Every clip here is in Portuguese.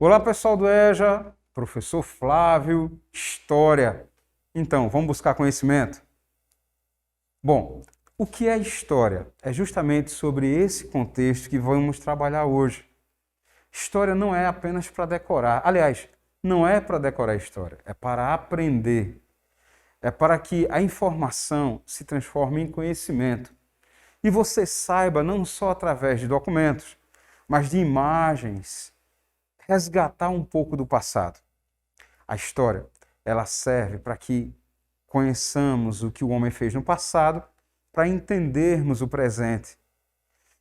Olá, pessoal do EJA, professor Flávio, História. Então, vamos buscar conhecimento? Bom, o que é história? É justamente sobre esse contexto que vamos trabalhar hoje. História não é apenas para decorar. Aliás, não é para decorar história, é para aprender. É para que a informação se transforme em conhecimento. E você saiba não só através de documentos, mas de imagens, resgatar um pouco do passado. A história, ela serve para que conheçamos o que o homem fez no passado, para entendermos o presente.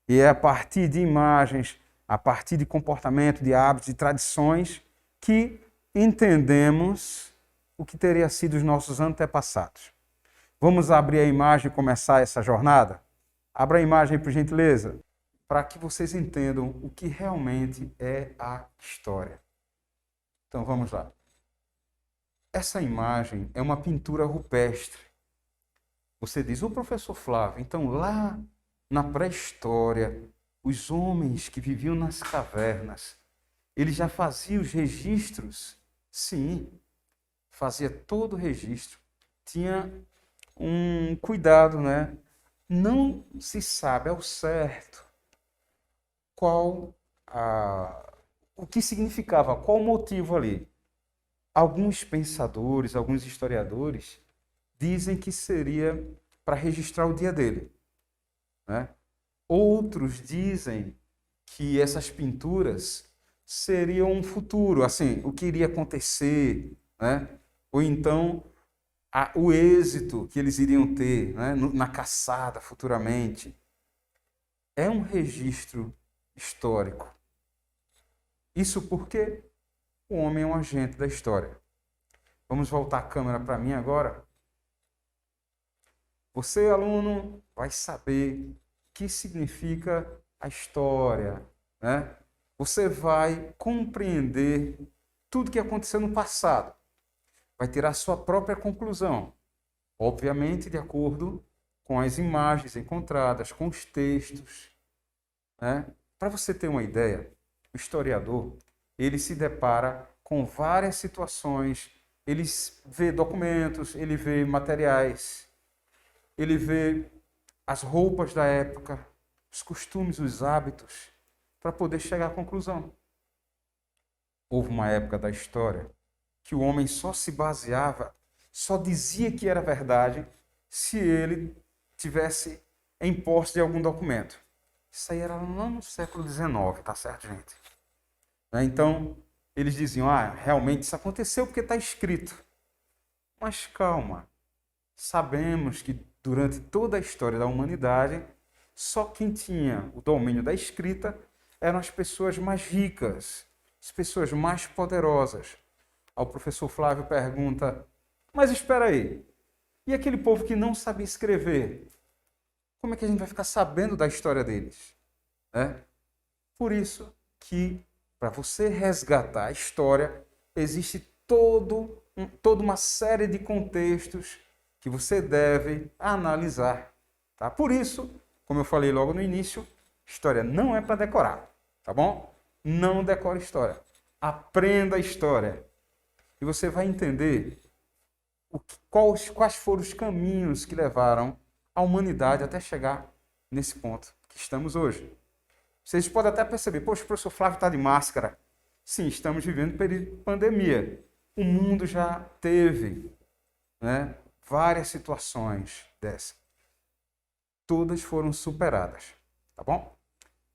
E é a partir de imagens, a partir de comportamento, de hábitos, de tradições, que entendemos o que teria sido os nossos antepassados. Vamos abrir a imagem e começar essa jornada? Abra a imagem aí, por gentileza, para que vocês entendam o que realmente é a história. Então vamos lá. Essa imagem é uma pintura rupestre. Você diz, o professor Flávio, então lá na pré-história, os homens que viviam nas cavernas, eles já faziam os registros? Sim, fazia todo o registro. Tinha um cuidado, né? Não se sabe ao certo o que significava, qual o motivo ali. Alguns pensadores, alguns historiadores, dizem que seria para registrar o dia dele, né? Outros dizem que essas pinturas seriam um futuro, assim, o que iria acontecer, né? Ou então o êxito que eles iriam ter, né? Na caçada futuramente. É um registro histórico. Isso porque o homem é um agente da história. Vamos voltar a câmera para mim agora. Você, aluno, vai saber o que significa a história, né? Você vai compreender tudo que aconteceu no passado. Vai tirar a sua própria conclusão. Obviamente, de acordo com as imagens encontradas, com os textos, né? Para você ter uma ideia, o historiador, ele se depara com várias situações, ele vê documentos, ele vê materiais, ele vê as roupas da época, os costumes, os hábitos, para poder chegar à conclusão. Houve uma época da história que o homem só se baseava, só dizia que era verdade se ele tivesse em posse de algum documento. Isso aí era lá no século XIX, tá certo, gente? Então, eles diziam, realmente isso aconteceu porque está escrito. Mas calma, sabemos que durante toda a história da humanidade, só quem tinha o domínio da escrita eram as pessoas mais ricas, as pessoas mais poderosas. O professor Flávio pergunta, mas espera aí, e aquele povo que não sabia escrever? Como é que a gente vai ficar sabendo da história deles? Por isso que, para você resgatar a história, existe toda uma série de contextos que você deve analisar. Tá? Por isso, como eu falei logo no início, história não é para decorar, tá bom? Não decore história. Aprenda a história. E você vai entender quais foram os caminhos que levaram a humanidade até chegar nesse ponto que estamos hoje. Vocês podem até perceber, poxa, o professor Flávio está de máscara. Sim, estamos vivendo um período de pandemia. O mundo já teve, né, várias situações dessa. Todas foram superadas, tá bom?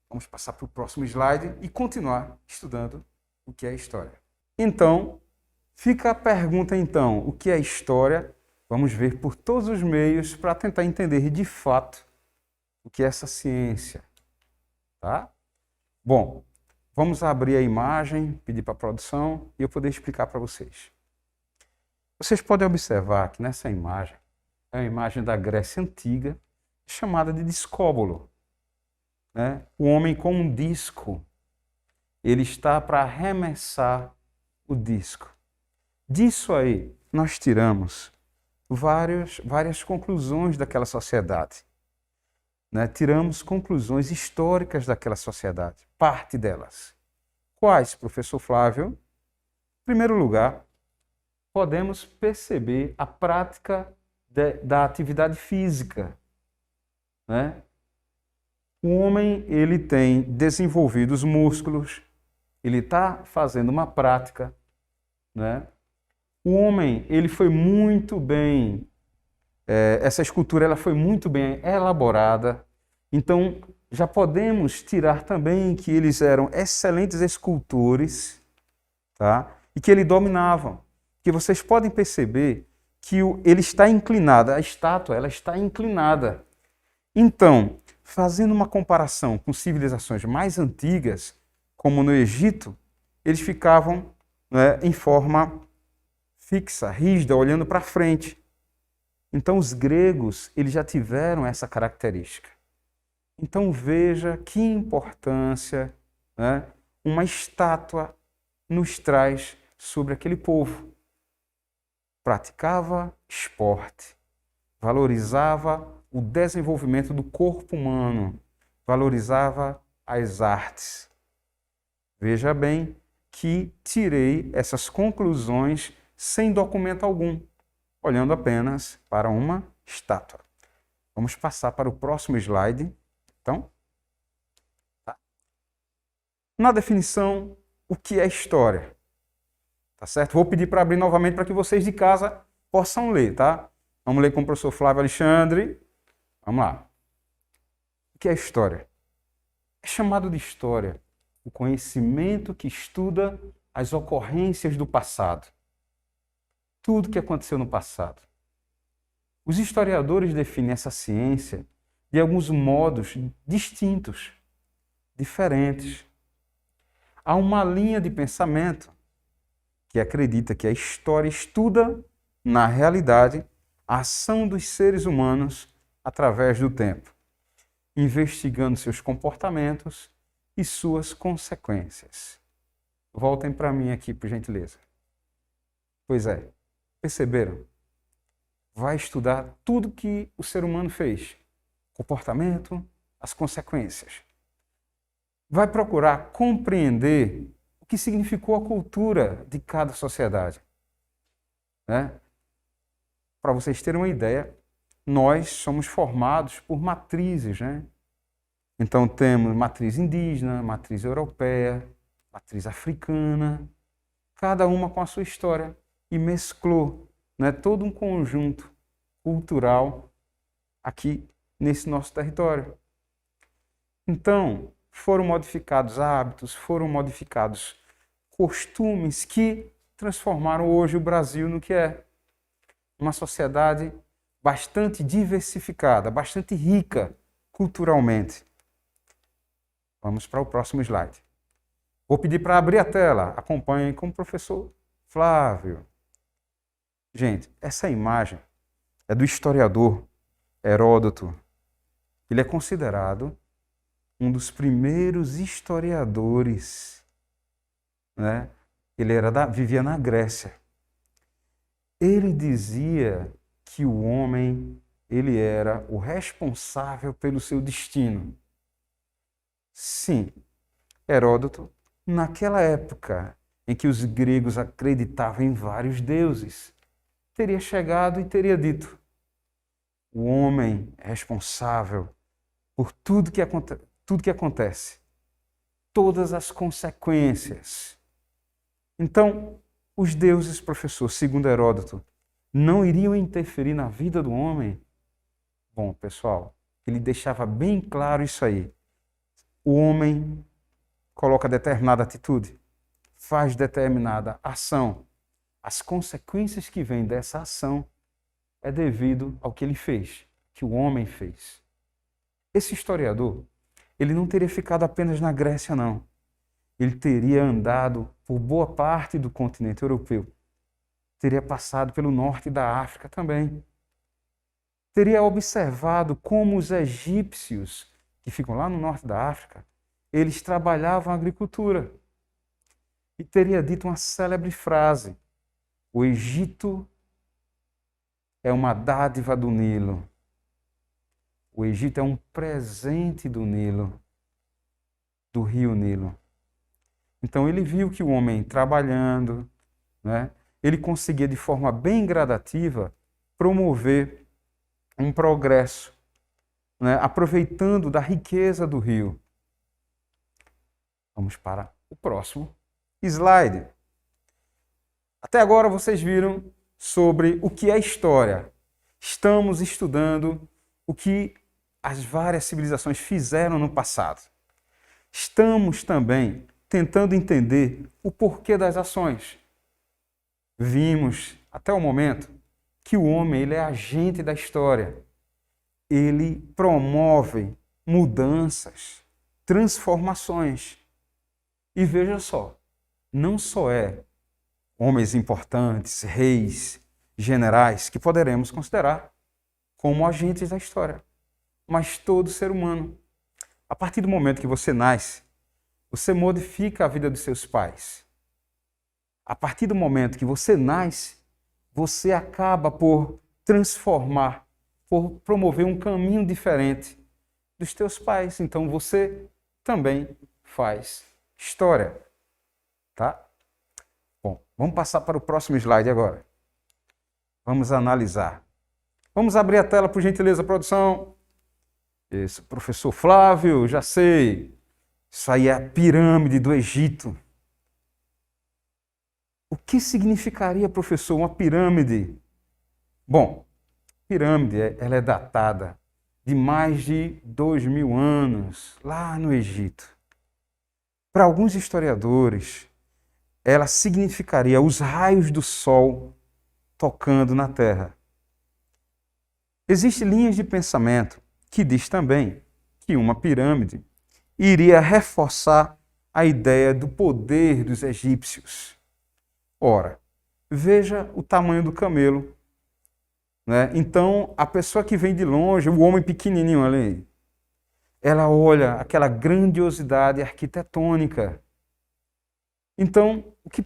Vamos passar para o próximo slide e continuar estudando o que é história. Então, fica a pergunta então, o que é história? Vamos ver por todos os meios para tentar entender de fato o que é essa ciência, tá? Bom, vamos abrir a imagem, pedir para a produção e eu poder explicar para vocês. Vocês podem observar que nessa imagem é uma imagem da Grécia Antiga, chamada de discóbolo, né? O homem com um disco, ele está para arremessar o disco. Disso aí, nós tiramos várias conclusões daquela sociedade. Né? Tiramos conclusões históricas daquela sociedade, parte delas. Quais, professor Flávio? Em primeiro lugar, podemos perceber a prática da atividade física, né? O homem, ele tem desenvolvido os músculos, ele está fazendo uma prática, né? O homem, ele foi muito bem, essa escultura ela foi muito bem elaborada, então já podemos tirar também que eles eram excelentes escultores, tá? E que ele dominavam. Que vocês podem perceber que ele está inclinado, a estátua ela está inclinada. Então, fazendo uma comparação com civilizações mais antigas, como no Egito, eles ficavam, né, em forma fixa, rígida, olhando para frente. Então, os gregos eles já tiveram essa característica. Então, veja que importância, né, uma estátua nos traz sobre aquele povo. Praticava esporte, valorizava o desenvolvimento do corpo humano, valorizava as artes. Veja bem que tirei essas conclusões sem documento algum, olhando apenas para uma estátua. Vamos passar para o próximo slide. Então, tá. Na definição, o que é história? Tá certo? Vou pedir para abrir novamente para que vocês de casa possam ler, tá? Vamos ler com o professor Flávio Alexandre. Vamos lá. O que é história? É chamado de história o conhecimento que estuda as ocorrências do passado. Tudo que aconteceu no passado. Os historiadores definem essa ciência de alguns modos distintos, diferentes. Há uma linha de pensamento que acredita que a história estuda, na realidade, a ação dos seres humanos através do tempo, investigando seus comportamentos e suas consequências. Voltem para mim aqui, por gentileza. Pois é, perceberam? Vai estudar tudo que o ser humano fez, comportamento, as consequências. Vai procurar compreender o que significou a cultura de cada sociedade, né? Para vocês terem uma ideia, nós somos formados por matrizes, né? Então temos matriz indígena, matriz europeia, matriz africana, cada uma com a sua história, e mesclou, né, todo um conjunto cultural aqui nesse nosso território. Então, foram modificados hábitos, foram modificados costumes que transformaram hoje o Brasil no que é uma sociedade bastante diversificada, bastante rica culturalmente. Vamos para o próximo slide. Vou pedir para abrir a tela. Acompanhem com o professor Flávio. Gente, essa imagem é do historiador Heródoto. Ele é considerado um dos primeiros historiadores, né? Ele vivia na Grécia. Ele dizia que o homem, ele era o responsável pelo seu destino. Sim, Heródoto, naquela época em que os gregos acreditavam em vários deuses, teria chegado e teria dito: o homem é responsável por tudo que acontece, todas as consequências. Então, os deuses, professor, segundo Heródoto, não iriam interferir na vida do homem? Bom, pessoal, ele deixava bem claro isso aí. O homem coloca determinada atitude, faz determinada ação. As consequências que vêm dessa ação é devido ao que ele fez, que o homem fez. Esse historiador, ele não teria ficado apenas na Grécia, não. Ele teria andado por boa parte do continente europeu. Teria passado pelo norte da África também. Teria observado como os egípcios, que ficam lá no norte da África, eles trabalhavam a agricultura. E teria dito uma célebre frase: o Egito é uma dádiva do Nilo. O Egito é um presente do Nilo, do rio Nilo. Então ele viu que o homem trabalhando, né, ele conseguia de forma bem gradativa promover um progresso, né, aproveitando da riqueza do rio. Vamos para o próximo slide. Até agora vocês viram sobre o que é história. Estamos estudando o que as várias civilizações fizeram no passado. Estamos também tentando entender o porquê das ações. Vimos, até o momento, que o homem ele é agente da história. Ele promove mudanças, transformações. E veja só, não só é homens importantes, reis, generais, que poderemos considerar como agentes da história, mas todo ser humano. A partir do momento que você nasce, você modifica a vida dos seus pais. A partir do momento que você nasce, você acaba por transformar, por promover um caminho diferente dos teus pais. Então você também faz história, tá? Bom, vamos passar para o próximo slide agora. Vamos analisar. Vamos abrir a tela, por gentileza, produção. Isso, professor Flávio, já sei. Isso aí é a pirâmide do Egito. O que significaria, professor, uma pirâmide? Bom, pirâmide ela é datada de mais de 2000 anos, lá no Egito. Para alguns historiadores, ela significaria os raios do sol tocando na Terra. Existem linhas de pensamento que diz também que uma pirâmide iria reforçar a ideia do poder dos egípcios. Ora, veja o tamanho do camelo, né? Então, a pessoa que vem de longe, o homem pequenininho ali, ela olha aquela grandiosidade arquitetônica. Então, o que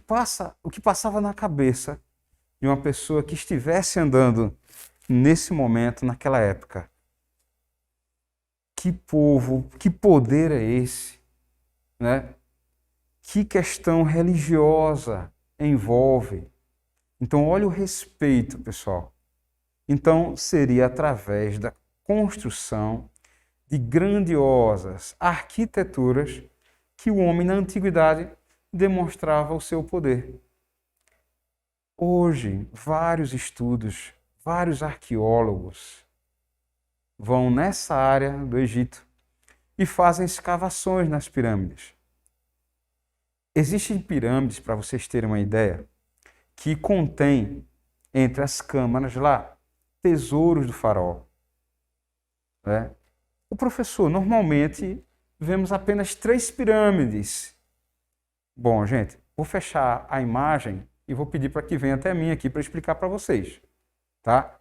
passava na cabeça de uma pessoa que estivesse andando nesse momento, naquela época? Que povo, que poder é esse, né? Que questão religiosa envolve. Então, olha o respeito, pessoal. Então, seria através da construção de grandiosas arquiteturas que o homem na antiguidade demonstrava o seu poder. Hoje, vários estudos, vários arqueólogos vão nessa área do Egito e fazem escavações nas pirâmides. Existem pirâmides, para vocês terem uma ideia, que contêm entre as câmaras lá tesouros do faraó. Né? O professor, normalmente, vemos apenas 3 pirâmides. Bom, gente, vou fechar a imagem e vou pedir para que venha até mim aqui para explicar para vocês. Tá?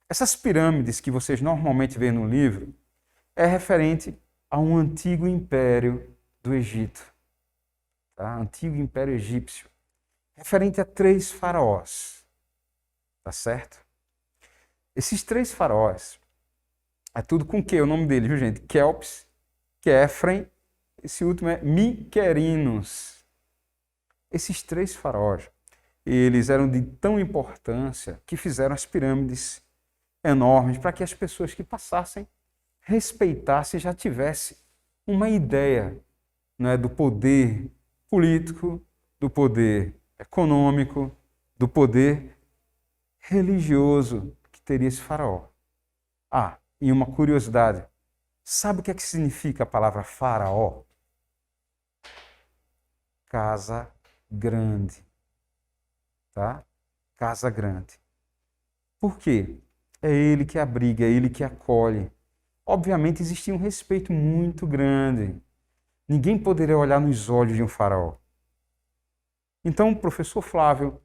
Essas pirâmides que vocês normalmente veem no livro é referente a um antigo império do Egito. Tá? Antigo Império Egípcio. Referente a 3 faraós. Tá certo? Esses 3 faraós, é tudo com Q, o nome deles, viu, gente? Kelps, Quefren, esse último é Miquerinos. Esses 3 faraós, eles eram de tão importância que fizeram as pirâmides enormes para que as pessoas que passassem respeitassem, já tivessem uma ideia, né, do poder político, do poder econômico, do poder religioso que teria esse faraó. Ah, e uma curiosidade, sabe o que é que significa a palavra faraó? Casa grande, tá? Casa grande. Por quê? É ele que abriga, é ele que acolhe. Obviamente existia um respeito muito grande. Ninguém poderia olhar nos olhos de um faraó. Então, professor Flávio,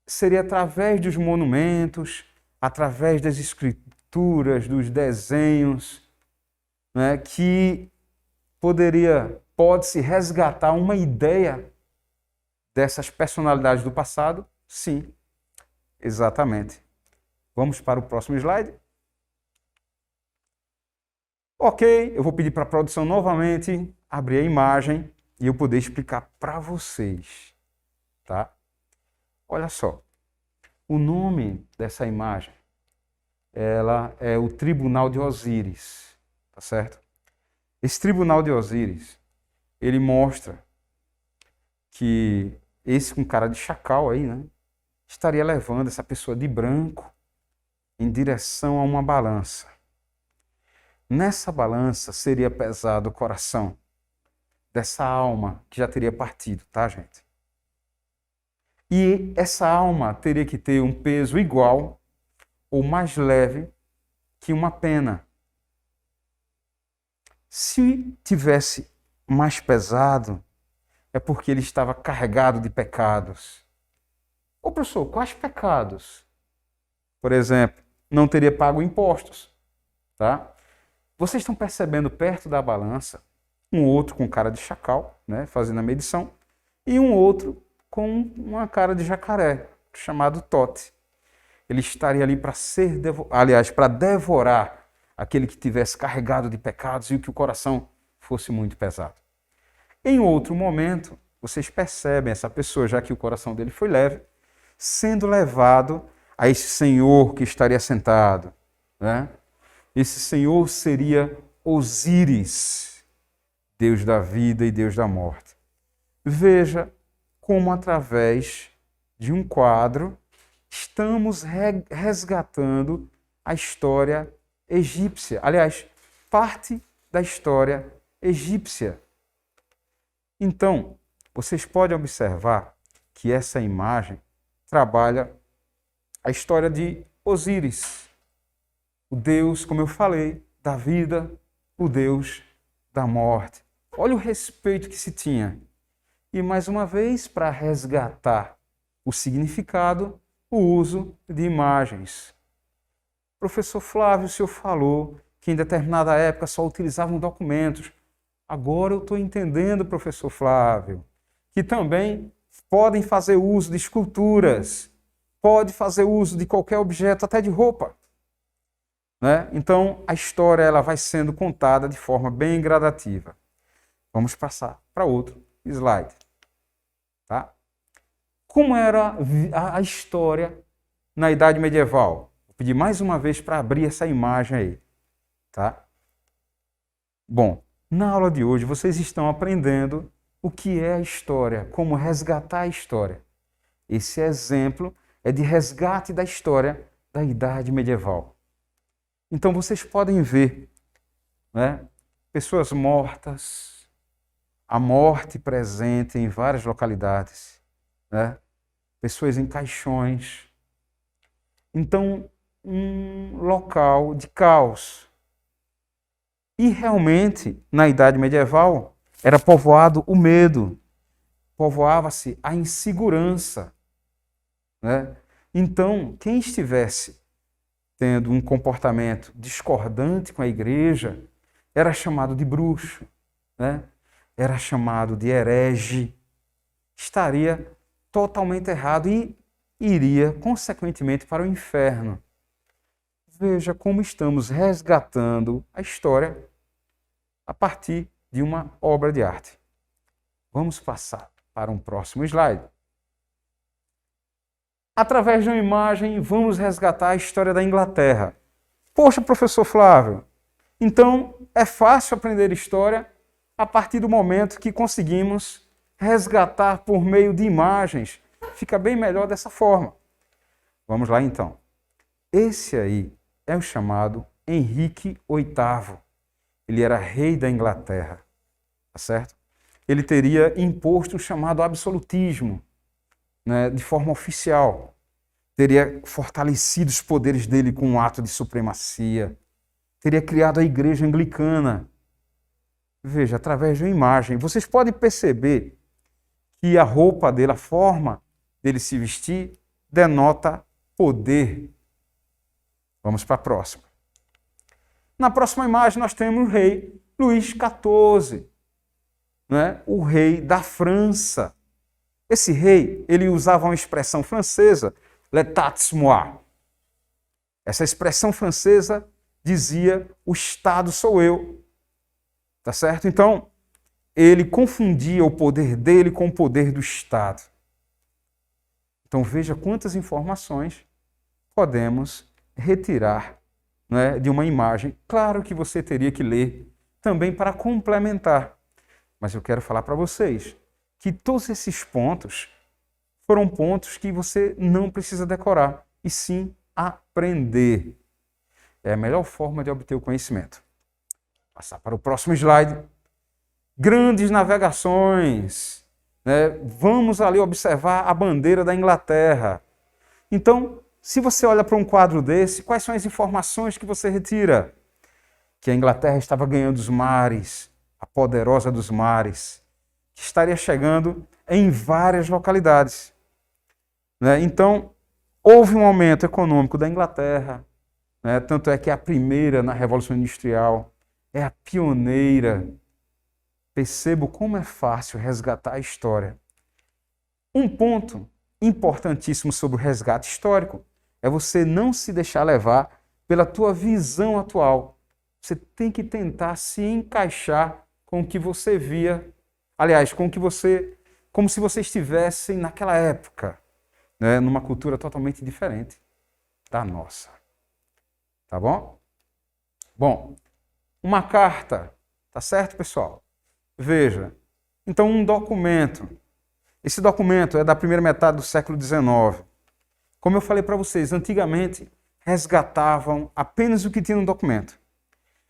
seria através dos monumentos, através das escrituras, dos desenhos, né, que pode-se resgatar uma ideia dessas personalidades do passado? Sim, exatamente. Vamos para o próximo slide. Ok, eu vou pedir para a produção novamente abrir a imagem e eu poder explicar para vocês, tá? Olha só, o nome dessa imagem, ela é o Tribunal de Osíris, tá certo? Esse Tribunal de Osíris, ele mostra que esse com cara de chacal aí, né, estaria levando essa pessoa de branco em direção a uma balança. Nessa balança seria pesado o coração dessa alma que já teria partido, tá, gente? E essa alma teria que ter um peso igual ou mais leve que uma pena. Se tivesse mais pesado, é porque ele estava carregado de pecados. Ô, professor, quais pecados? Por exemplo, não teria pago impostos, tá? Vocês estão percebendo perto da balança um outro com cara de chacal, né, fazendo a medição, e um outro com uma cara de jacaré, chamado Tote. Ele estaria ali para para devorar aquele que tivesse carregado de pecados e que o coração fosse muito pesado. Em outro momento, vocês percebem essa pessoa, já que o coração dele foi leve, sendo levado a esse Senhor que estaria sentado, né? Esse Senhor seria Osíris, Deus da vida e Deus da morte. Veja como, através de um quadro, estamos resgatando a história egípcia. Aliás, parte da história egípcia. Então, vocês podem observar que essa imagem trabalha a história de Osíris, o Deus, como eu falei, da vida, o Deus da morte. Olha o respeito que se tinha. E, mais uma vez, para resgatar o significado, o uso de imagens. Professor Flávio, o senhor falou que em determinada época só utilizavam documentos. Agora eu estou entendendo, professor Flávio, que também podem fazer uso de esculturas, pode fazer uso de qualquer objeto, até de roupa, né? Então, a história ela vai sendo contada de forma bem gradativa. Vamos passar para outro slide. Tá? Como era a história na Idade Medieval? Vou pedir mais uma vez para abrir essa imagem aí. Tá? Bom, na aula de hoje vocês estão aprendendo o que é a história, como resgatar a história. Esse exemplo é de resgate da história da Idade Medieval. Então vocês podem ver, né, pessoas mortas, a morte presente em várias localidades, né, pessoas em caixões. Então, um local de caos. E realmente, na Idade Medieval, era povoado o medo, povoava-se a insegurança, né? Então, quem estivesse tendo um comportamento discordante com a igreja era chamado de bruxo, né? Era chamado de herege, estaria totalmente errado e iria, consequentemente, para o inferno. Veja como estamos resgatando a história a partir de uma obra de arte. Vamos passar para um próximo slide. Através de uma imagem, vamos resgatar a história da Inglaterra. Poxa, professor Flávio, então é fácil aprender história a partir do momento que conseguimos resgatar por meio de imagens. Fica bem melhor dessa forma. Vamos lá então. Esse aí é o chamado Henrique VIII. Ele era rei da Inglaterra, tá certo? Ele teria imposto o chamado absolutismo, né, de forma oficial. Teria fortalecido os poderes dele com um ato de supremacia. Teria criado a igreja anglicana. Veja, através de uma imagem, vocês podem perceber que a roupa dele, a forma dele se vestir, denota poder. Vamos para a próxima. Na próxima imagem nós temos o rei Luís XIV, né? O rei da França. Esse rei, ele usava uma expressão francesa, l'état-moi. Essa expressão francesa dizia, o Estado sou eu. Tá certo? Então, ele confundia o poder dele com o poder do Estado. Então veja quantas informações podemos retirar, né, de uma imagem. Claro que você teria que ler também para complementar, mas eu quero falar para vocês que todos esses pontos foram pontos que você não precisa decorar, e sim aprender. É a melhor forma de obter o conhecimento. Passar para o próximo slide. Grandes navegações, né? Vamos ali observar a bandeira da Inglaterra. Então, se você olha para um quadro desse, quais são as informações que você retira? Que a Inglaterra estava ganhando os mares, a poderosa dos mares, que estaria chegando em várias localidades, né? Então, houve um aumento econômico da Inglaterra, né? Tanto é que é a primeira na Revolução Industrial, é a pioneira. Percebo como é fácil resgatar a história. Um ponto importantíssimo sobre o resgate histórico é você não se deixar levar pela tua visão atual. Você tem que tentar se encaixar com o que você via, aliás, como se você estivesse naquela época, né, numa cultura totalmente diferente da nossa. Tá bom? Bom, uma carta, tá certo, pessoal? Veja, então um documento. Esse documento é da primeira metade do século XIX. Como eu falei para vocês, antigamente resgatavam apenas o que tinha no documento.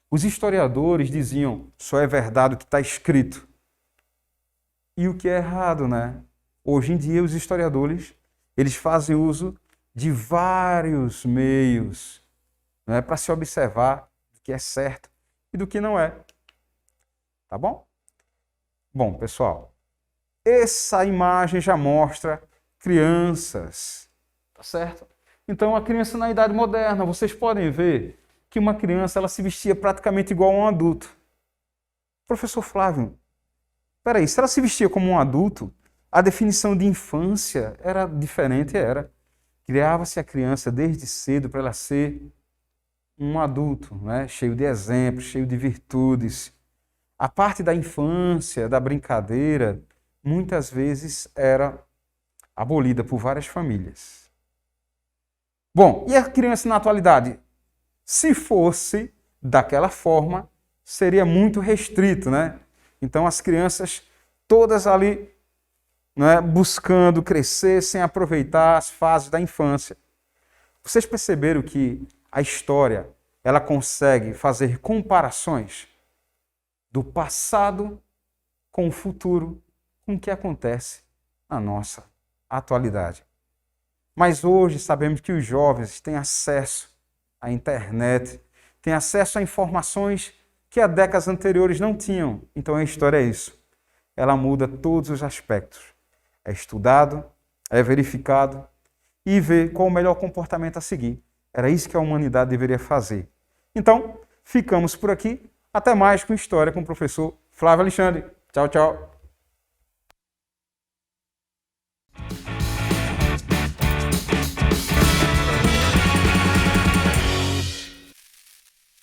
Os historiadores diziam, só é verdade o que está escrito. E o que é errado, né? Hoje em dia os historiadores, eles fazem uso de vários meios, né, para se observar o que é certo e do que não é. Tá bom? Bom, pessoal, essa imagem já mostra crianças, tá certo? Então, a criança na idade moderna, vocês podem ver que uma criança ela se vestia praticamente igual a um adulto. Professor Flávio, peraí, se ela se vestia como um adulto, a definição de infância era diferente, era. Criava-se a criança desde cedo para ela ser um adulto, né? Cheio de exemplos, cheio de virtudes. A parte da infância, da brincadeira, muitas vezes era abolida por várias famílias. Bom, e a criança na atualidade? Se fosse daquela forma, seria muito restrito, né? Então as crianças todas ali, né, buscando crescer sem aproveitar as fases da infância. Vocês perceberam que a história ela consegue fazer comparações do passado com o futuro, com o que acontece na nossa atualidade. Mas hoje sabemos que os jovens têm acesso à internet, têm acesso a informações que há décadas anteriores não tinham. Então a história é isso. Ela muda todos os aspectos. É estudado, é verificado e vê qual o melhor comportamento a seguir. Era isso que a humanidade deveria fazer. Então, ficamos por aqui. Até mais com História com o professor Flávio Alexandre. Tchau, tchau.